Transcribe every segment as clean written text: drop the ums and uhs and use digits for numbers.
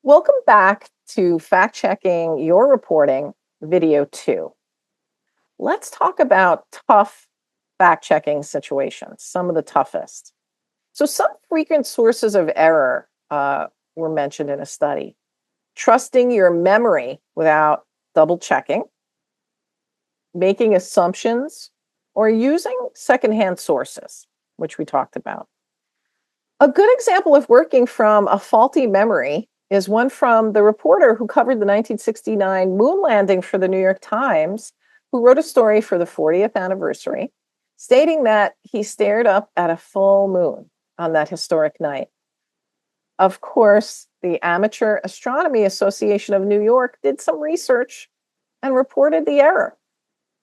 Welcome back to Fact Checking Your Reporting, Video 2. Let's talk about tough fact checking situations, some of the toughest. So, some frequent sources of error were mentioned in a study. Trusting your memory without double checking, making assumptions, or using secondhand sources, which we talked about. A good example of working from a faulty memory is one from the reporter who covered the 1969 moon landing for the New York Times, who wrote a story for the 40th anniversary, stating that he stared up at a full moon on that historic night. Of course, the Amateur Astronomy Association of New York did some research and reported the error,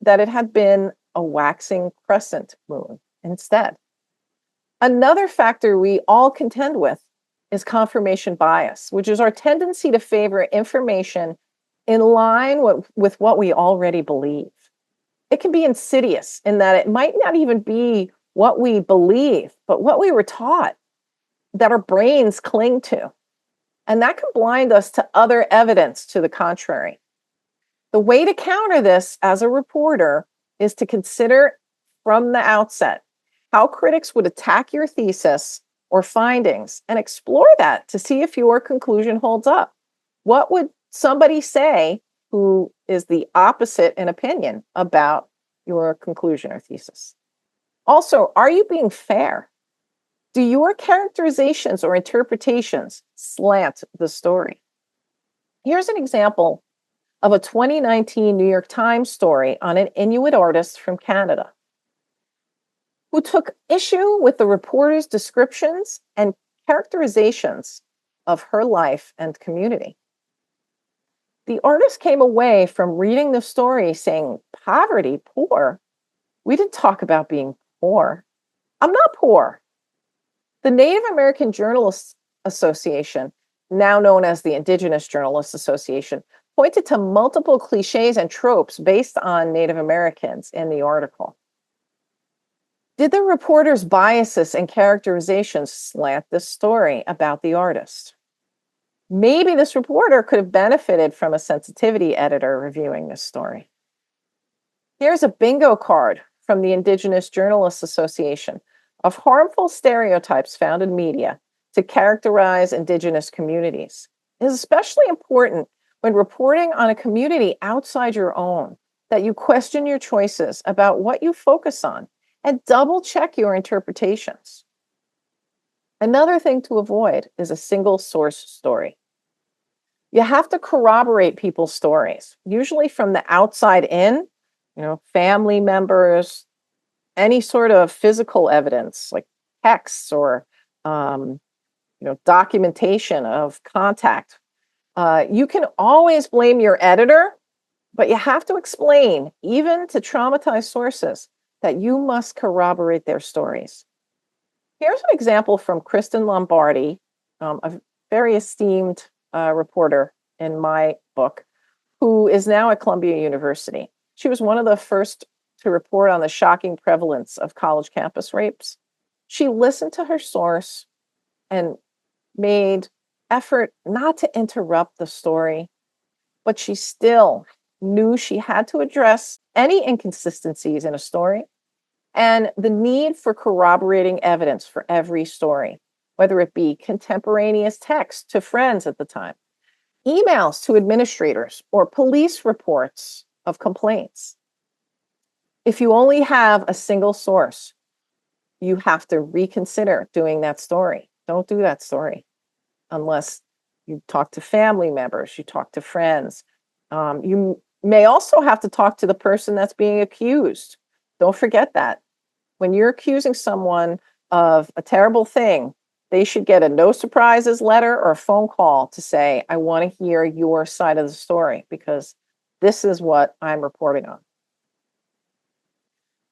that it had been a waxing crescent moon instead. Another factor we all contend with is confirmation bias, which is our tendency to favor information in line with what we already believe. It can be insidious in that it might not even be what we believe, but what we were taught, that our brains cling to. And that can blind us to other evidence to the contrary. The way to counter this as a reporter is to consider from the outset how critics would attack your thesis or findings and explore that to see if your conclusion holds up. What would somebody say who is the opposite in opinion about your conclusion or thesis? Also, are you being fair? Do your characterizations or interpretations slant the story? Here's an example of a 2019 New York Times story on an Inuit artist from Canada who took issue with the reporter's descriptions and characterizations of her life and community. The artist came away from reading the story saying, "Poverty, poor? We didn't talk about being poor. I'm not poor." The Native American Journalists Association, now known as the Indigenous Journalists Association, pointed to multiple cliches and tropes based on Native Americans in the article. Did the reporter's biases and characterizations slant the story about the artist? Maybe this reporter could have benefited from a sensitivity editor reviewing this story. Here's a bingo card from the Indigenous Journalists Association of harmful stereotypes found in media to characterize Indigenous communities. It is especially important when reporting on a community outside your own that you question your choices about what you focus on and double check your interpretations. Another thing to avoid is a single source story. You have to corroborate people's stories, usually from the outside in, family members, any sort of physical evidence like texts or documentation of contact. You can always blame your editor, but you have to explain, even to traumatized sources, that you must corroborate their stories. Here's an example from Kristen Lombardi, a very esteemed reporter in my book, who is now at Columbia University. She was one of the first to report on the shocking prevalence of college campus rapes. She listened to her source and made effort not to interrupt the story, but she still knew she had to address any inconsistencies in a story and the need for corroborating evidence for every story, whether it be contemporaneous text to friends at the time, emails to administrators, or police reports of complaints. If you only have a single source, you have to reconsider doing that story. Don't do that story unless you talk to family members, you talk to friends. You may also have to talk to the person that's being accused. Don't forget that. When you're accusing someone of a terrible thing, they should get a no surprises letter or a phone call to say, "I want to hear your side of the story because this is what I'm reporting on."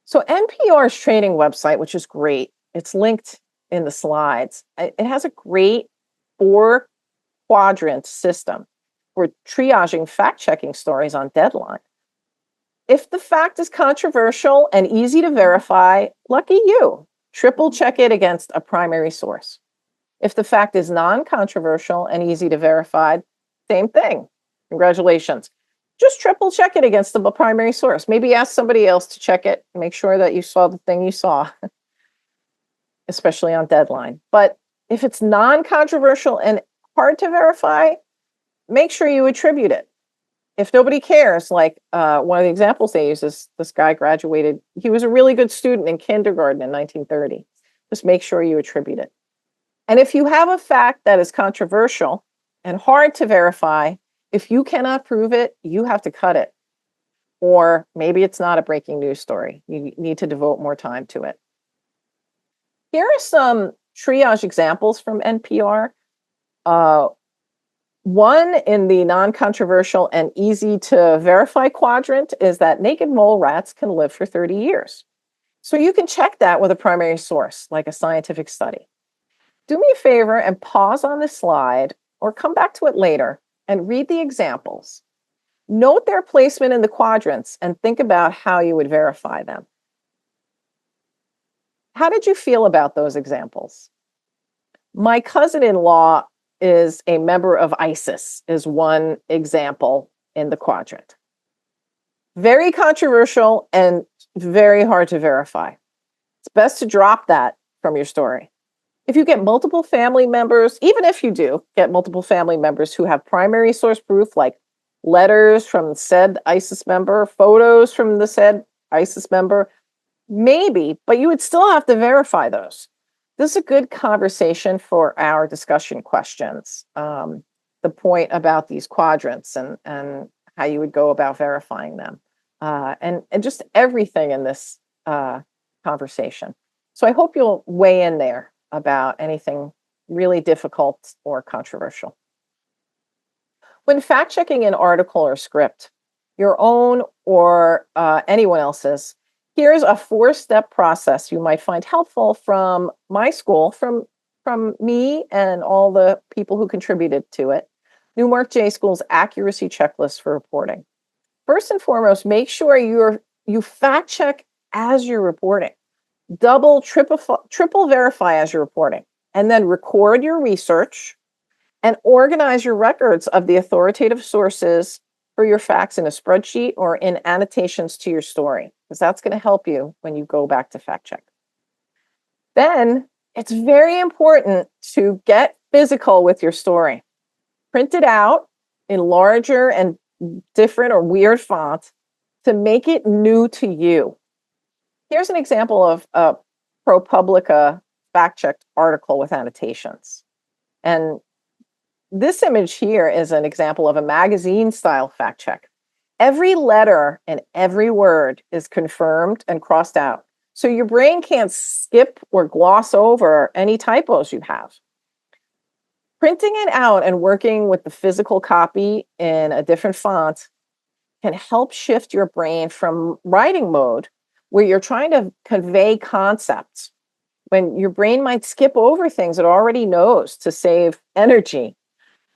So NPR's training website, which is great, it's linked in the slides. It has a great 4-quadrant system for triaging fact-checking stories on deadline. If the fact is controversial and easy to verify, lucky you. Triple check it against a primary source. If the fact is non-controversial and easy to verify, same thing. Congratulations. Just triple check it against the primary source. Maybe ask somebody else to check it. Make sure that you saw the thing you saw, especially on deadline. But if it's non-controversial and hard to verify, make sure you attribute it. If nobody cares, like one of the examples they use is this guy graduated. He was a really good student in kindergarten in 1930. Just make sure you attribute it. And if you have a fact that is controversial and hard to verify, if you cannot prove it, you have to cut it. Or maybe it's not a breaking news story. You need to devote more time to it. Here are some triage examples from NPR. One in the non-controversial and easy to verify quadrant is that naked mole rats can live for 30 years. So you can check that with a primary source, like a scientific study. Do me a favor and pause on this slide or come back to it later and read the examples. Note their placement in the quadrants and think about how you would verify them. How did you feel about those examples? My cousin-in-law is a member of ISIS, is one example in the quadrant. Very controversial and very hard to verify. It's best to drop that from your story. If you get multiple family members, even if you do get multiple family members who have primary source proof, like letters from said ISIS member, photos from the said ISIS member, maybe, but you would still have to verify those. This is a good conversation for our discussion questions. The point about these quadrants and how you would go about verifying them, and just everything in this conversation. So I hope you'll weigh in there about anything really difficult or controversial. When fact-checking an article or script, your own or anyone else's, here's a 4-step process you might find helpful from my school, from me and all the people who contributed to it, Newmark J School's accuracy checklist for reporting. First and foremost, make sure you fact check as you're reporting. Double, triple verify as you're reporting, and then record your research and organize your records of the authoritative sources for your facts in a spreadsheet or in annotations to your story, because that's going to help you when you go back to fact check. Then it's very important to get physical with your story. Print it out in larger and different or weird font to make it new to you. Here's an example of a ProPublica fact-checked article with annotations. And this image here is an example of a magazine-style fact check. Every letter and every word is confirmed and crossed out. So your brain can't skip or gloss over any typos you have. Printing it out and working with the physical copy in a different font can help shift your brain from writing mode, where you're trying to convey concepts, when your brain might skip over things it already knows to save energy.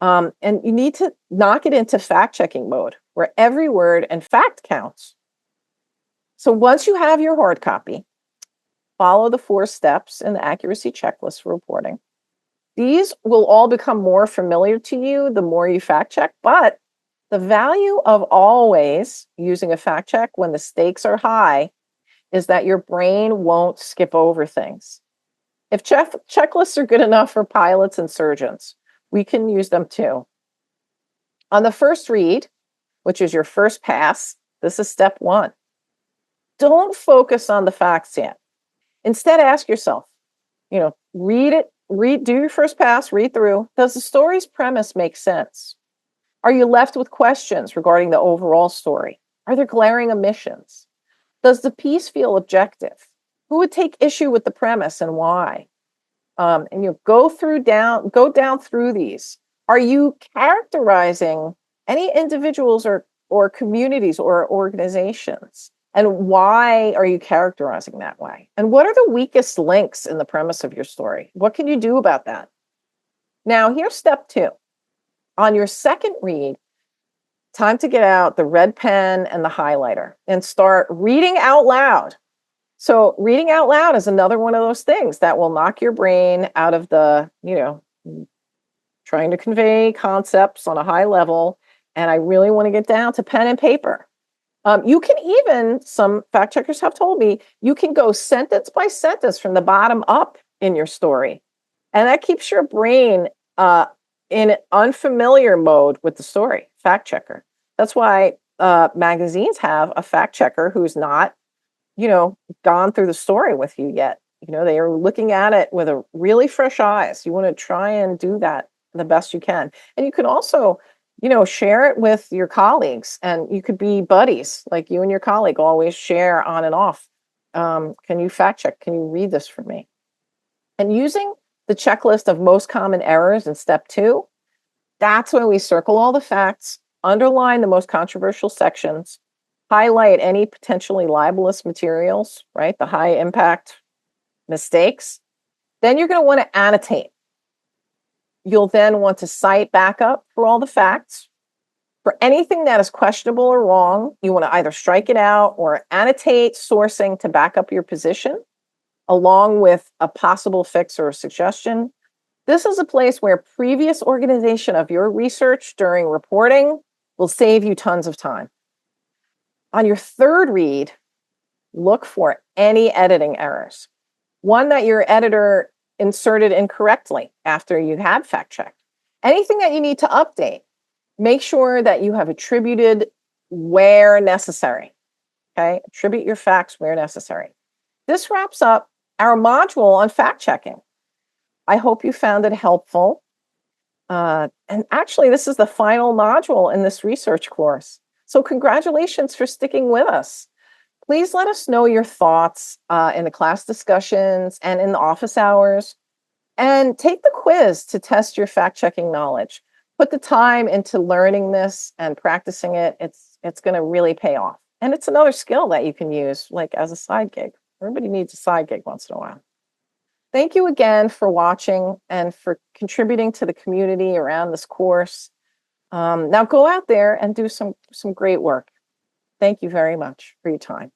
And you need to knock it into fact-checking mode, where every word and fact counts. So once you have your hard copy, follow the 4 steps in the accuracy checklist for reporting. These will all become more familiar to you the more you fact check, but the value of always using a fact check when the stakes are high is that your brain won't skip over things. If checklists are good enough for pilots and surgeons, we can use them too. On the first read, which is your first pass, this is step 1. Don't focus on the facts yet. Instead, ask yourself, read it, do your first pass, read through. Does the story's premise make sense? Are you left with questions regarding the overall story? Are there glaring omissions? Does the piece feel objective? Who would take issue with the premise and why? And you go down through these. Are you characterizing any individuals or communities or organizations? And why are you characterizing that way? And what are the weakest links in the premise of your story? What can you do about that? Now, here's step 2. On your second read, time to get out the red pen and the highlighter and start reading out loud. So reading out loud is another one of those things that will knock your brain out of the, trying to convey concepts on a high level. And I really want to get down to pen and paper. You can even, some fact checkers have told me, you can go sentence by sentence from the bottom up in your story. And that keeps your brain in unfamiliar mode with the story, fact checker. That's why magazines have a fact checker who's not, gone through the story with you yet. They are looking at it with a really fresh eyes. You want to try and do that the best you can. And you can also, share it with your colleagues, and you could be buddies, like you and your colleague always share on and off. Can you fact check? Can you read this for me? And using the checklist of most common errors in step 2, that's when we circle all the facts, underline the most controversial sections, highlight any potentially libelous materials, right? The high impact mistakes. Then you're going to want to annotate. You'll then want to cite backup for all the facts. For anything that is questionable or wrong, you want to either strike it out or annotate sourcing to back up your position, along with a possible fix or a suggestion. This is a place where previous organization of your research during reporting will save you tons of time. On your third read, look for any editing errors. One that your editor inserted incorrectly after you had fact checked. Anything that you need to update, make sure that you have attributed where necessary. Okay, attribute your facts where necessary. This wraps up our module on fact checking. I hope you found it helpful. And actually, this is the final module in this research course. So congratulations for sticking with us. Please let us know your thoughts in the class discussions and in the office hours. And take the quiz to test your fact-checking knowledge. Put the time into learning this and practicing it. It's going to really pay off. And it's another skill that you can use like as a side gig. Everybody needs a side gig once in a while. Thank you again for watching and for contributing to the community around this course. Now go out there and do some great work. Thank you very much for your time.